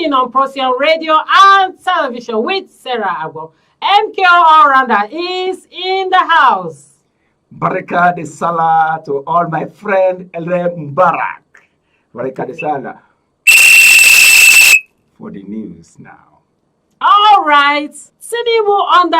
in on Procyon Radio and Television with Sarah Agbo. MK All-Rounder is in the house. Baraka de Salah to all my friend Ele Mubarak. Baraka de Salah. For the news now. All right. Tinubu under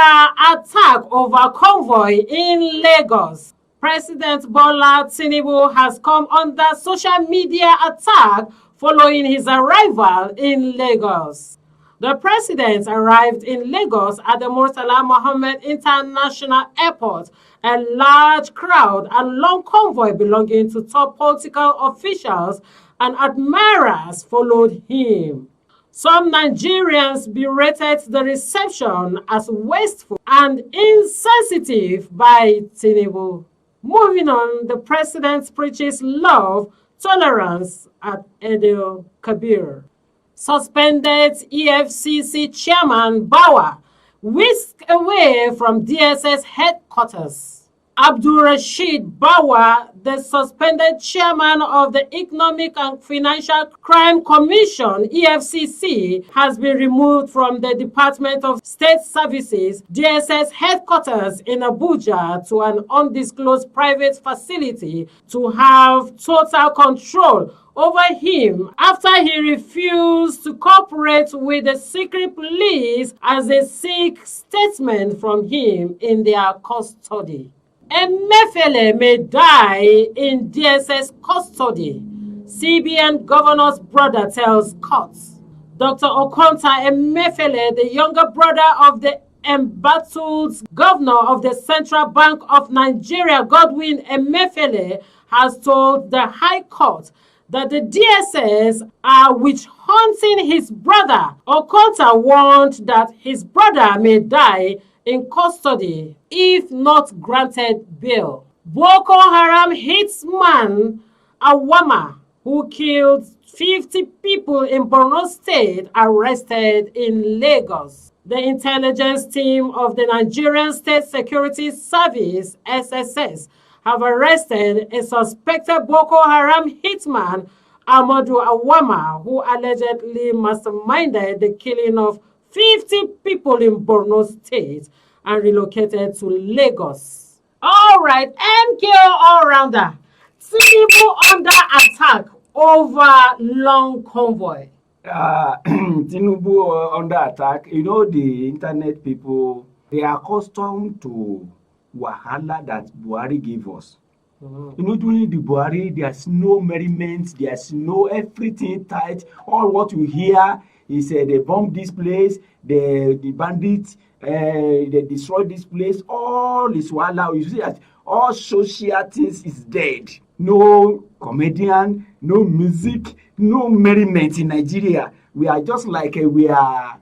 attack over convoy in Lagos. President Bola Tinubu has come under social media attack following his arrival in Lagos. The president arrived in Lagos at the Murtala Mohammed International Airport. A large crowd and long convoy belonging to top political officials and admirers followed him. Some Nigerians berated the reception as wasteful and insensitive by Tinubu. Moving on, the president preaches love, tolerance at Edo Kabir. Suspended EFCC chairman Bawa whisked away from DSS headquarters. Abdul Rashid Bawa, the suspended chairman of the Economic and Financial Crime Commission, EFCC, has been removed from the Department of State Services, DSS headquarters in Abuja to an undisclosed private facility to have total control over him after he refused to cooperate with the secret police as they seek statement from him in their custody. Emefiele may die in DSS custody, CBN Governor's brother tells courts. Dr. Okonta Emefiele, the younger brother of the embattled governor of the Central Bank of Nigeria, Godwin Emefiele, has told the High Court that the DSS are witch-hunting his brother. Okonta warned that his brother may die in custody if not granted bail. Boko Haram Hitman Awama, who killed 50 people in Borno State, arrested in Lagos. The intelligence team of the Nigerian State Security Service, SSS, have arrested a suspected Boko Haram hitman, Amadou Awama, who allegedly masterminded the killing of 50 people in Borno State and relocated to Lagos. All right, MK All-Rounder. Tinubu under attack over long convoy. Tinubu under attack. You know, the internet people, they are accustomed to wahala that Buhari gave us. You know, during the Buhari, there's no merriment, there's no everything tight. All what you hear is they bomb this place, the bandits, they destroy this place. All is wahala. You see that all social things is dead. No comedian, no music, no merriment in Nigeria. We are just like we are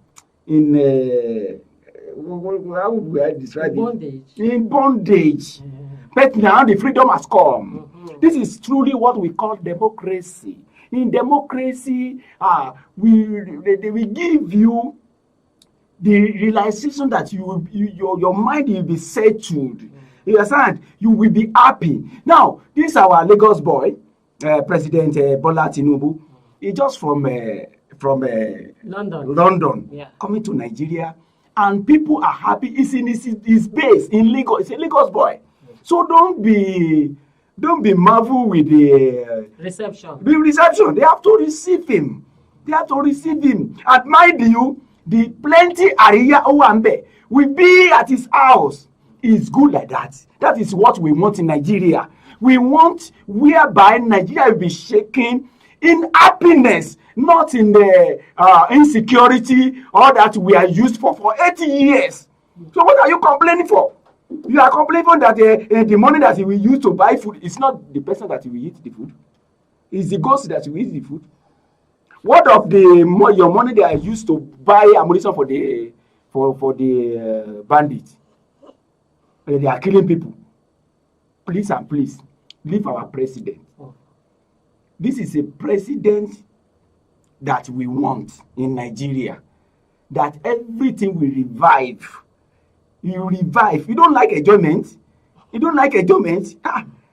in how would we describe it? Bondage. In bondage. But now the freedom has come. This is truly what we call democracy. In democracy, we give you the realization that your mind will be settled. You understand? You will be happy. Now, this is our Lagos boy, President Bola Tinubu. He's just from London, yeah, coming to Nigeria, and people are happy. He's in his base in Lagos. It's a Lagos boy. So don't be marvel with the reception. The reception. They have to receive him. And mind you, the plenty Ariya Owambe will be at his house. It's good like that. That is what we want in Nigeria. We want whereby Nigeria will be shaking in happiness, not in the insecurity or that we are used for 80 years. So what are you complaining for? You are complaining that the money that we use to buy food is not the person that will eat the food. It's the ghost that will eat the food. What of your money that are used to buy ammunition for the bandits? They are killing people. Please and please, leave our president. This is a president that we want in Nigeria. That everything will revive. You revive. You don't like enjoyment.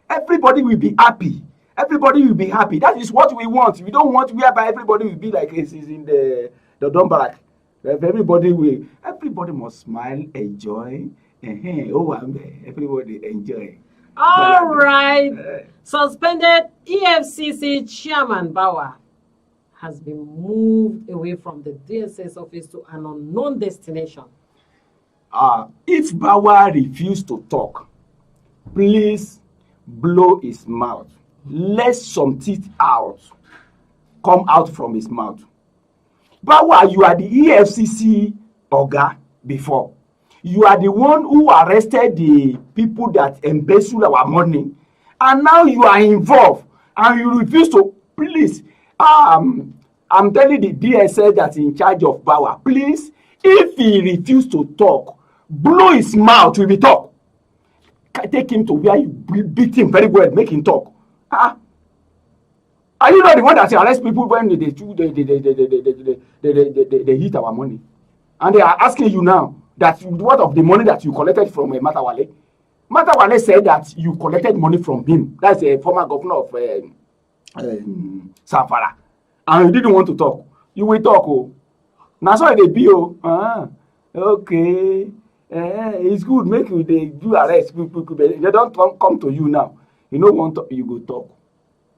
Everybody will be happy. That is what we want. We don't want whereby everybody will be like this is in the They don't back. If everybody must smile, enjoy. Oh, everybody enjoy. All right. Suspended EFCC chairman Bauer has been moved away from the DSS office to an unknown destination. If Bauer refuse to talk, please blow his mouth. Let some teeth come out from his mouth. Bauer, you are the EFCC oga before. You are the one who arrested the people that embezzle our money, and now you are involved and you refuse to. Please, I'm telling the DSS that's in charge of Bauer, please, if he refuse to talk, blow his mouth will be talk. Take him to where you beat him very well, make him talk. Are you not the one that arrest people when they hit our money? And they are asking you now that what of the money that you collected from Matawale? Matawale said that you collected money from him. That's a former governor of Zamfara. And you didn't want to talk. You will talk. Oh. Now so they be okay. It's good. Make you they do arrest. They don't come to you now. You know want to, you go talk.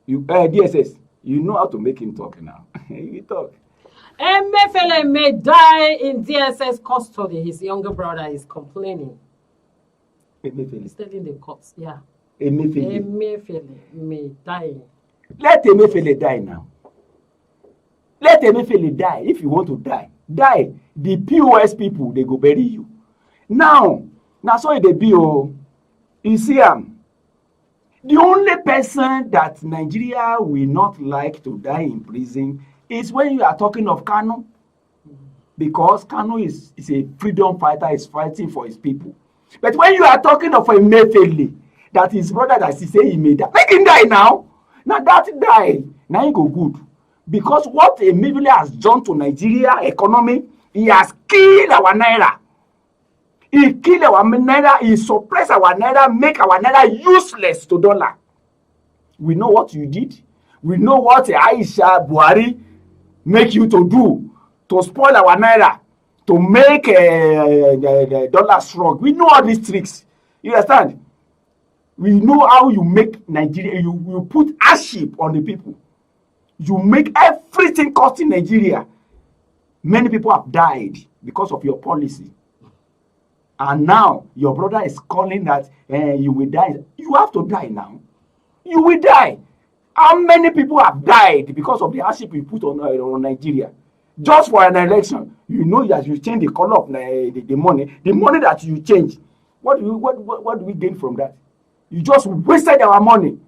You DSS, you know how to make him talk now. You talk. Emefiele may die in DSS custody. His younger brother is complaining. Emefiele. He's telling the courts, yeah. Emefiele may die. Let Emefiele die now. Let Emefiele die. If you want to die, die. The POS people, they go bury you. Now so they be you see the only person that Nigeria will not like to die in prison is when you are talking of Kanu, because Kanu is a freedom fighter, is fighting for his people. But when you are talking of a Emefiele, that his brother that he say he may die, make him die now. Now that die, now he go good. Because what Emefiele has done to Nigeria economy, he has killed our naira. He killed our naira, he suppressed our naira, make our naira useless to dollar. We know what you did. We know what Aisha Buhari make you to do to spoil our naira, to make the dollar strong. We know all these tricks. You understand? We know how you make Nigeria, you put hardship on the people. You make everything costing Nigeria. Many people have died because of your policy. And now your brother is calling that you will die. You have to die now. You will die. How many people have died because of the hardship you put on Nigeria? Just for an election, you know that you change the color of the money. The money that you change, what do we gain from that? You just wasted our money.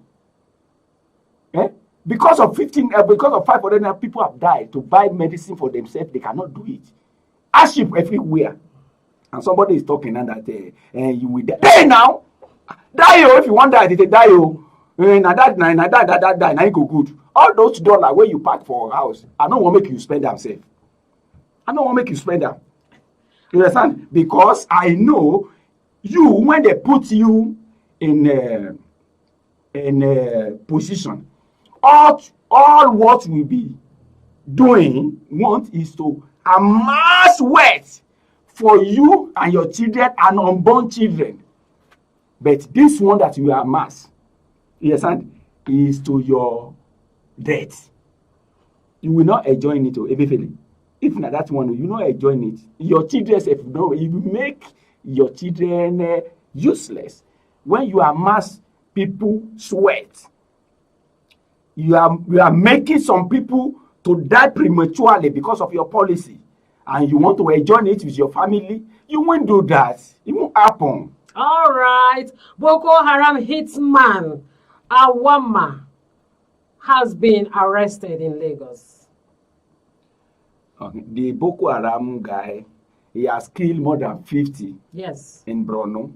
Because of 500 people have died to buy medicine for themselves. They cannot do it. Hardship everywhere. And somebody is talking now that you will die. Die now. Die if you want to die, they die now that die, now you go good. All those dollars where you pack for a house, I don't want to make you spend them safe. I don't want to make you spend them. You understand? Because I know you, when they put you in position, all what we be doing is to amass wealth for you and your children and unborn children. But this one that you amass, you understand, is to your death. You will not enjoy it, Emefiele. If not that one, you will not enjoy it. Your children, you make your children useless. When you amass people sweat, you are making some people to die prematurely because of your policy. And you want to enjoy it with your family, you won't do that. It won't happen. All right. Boko Haram Hitman Awama has been arrested in Lagos. Okay. The Boko Haram guy, he has killed more than 50 in Borno.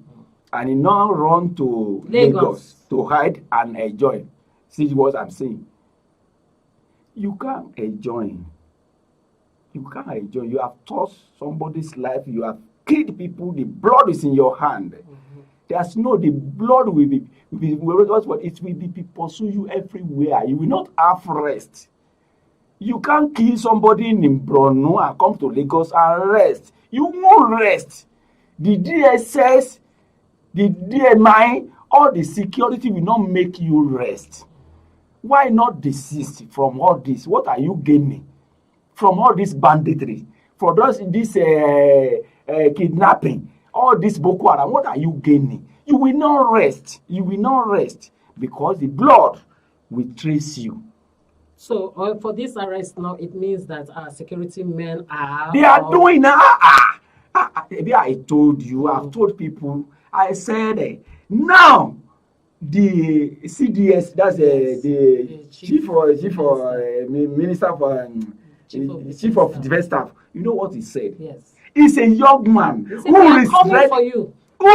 And he now run to Lagos to hide and enjoy. See what I'm saying? You can't enjoy. You can't enjoy. You have touched somebody's life. You have killed people. The blood is in your hand. Mm-hmm. There's no, the blood will be it will be pursue you everywhere. You will not have rest. You can't kill somebody in Borno and come to Lagos and rest. You won't rest. The DSS, the DMI, all the security will not make you rest. Why not desist from all this? What are you gaining from all this banditry? For this kidnapping, all this Boko Haram, what are you gaining? You will not rest. You will not rest because the blood will trace you. So for this arrest now, it means that our security men are... They are doing... I told you, I've told people, I said, now, the CDS, that's the chief minister for chief of defense staff. You know what he said? Yes. He's a young man who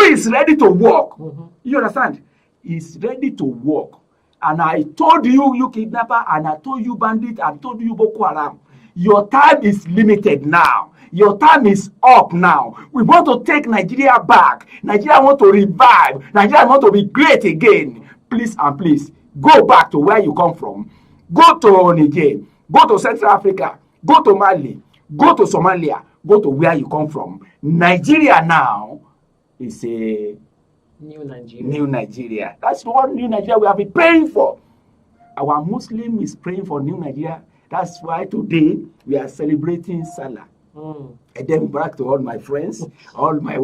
is ready to work. Mm-hmm. You understand? He's ready to work. And I told you, you kidnapper, and I told you bandit, and I told you Boko Haram. Your time is limited now. Your time is up now. We want to take Nigeria back. Nigeria want to revive. Nigeria want to be great again. Please and please, go back to where you come from. Go to Niger. Go to Central Africa. Go to Mali. Go to Somalia. Go to where you come from. Nigeria now is a new Nigeria. That's what new Nigeria we have been praying for. Our Muslim is praying for new Nigeria. That's why today we are celebrating Salah. And then back to all my friends, all my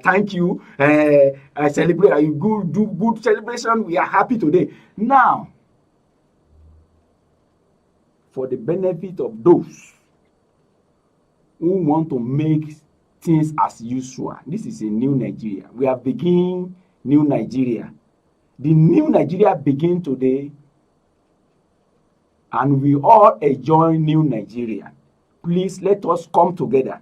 thank you. I celebrate. You do good celebration. We are happy today. Now, for the benefit of those who want to make things as usual, this is a new Nigeria. We are beginning new Nigeria. The new Nigeria begin today, and we all enjoy new Nigeria. Please let us come together.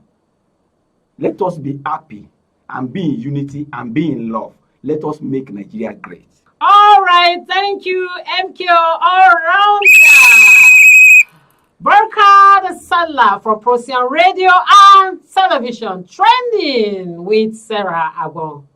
Let us be happy and be in unity and be in love. Let us make Nigeria great. All right, thank you, MQ All-Rounder. Burkhard Salah from Procyon Radio and Television, trending with Sarah Agbon.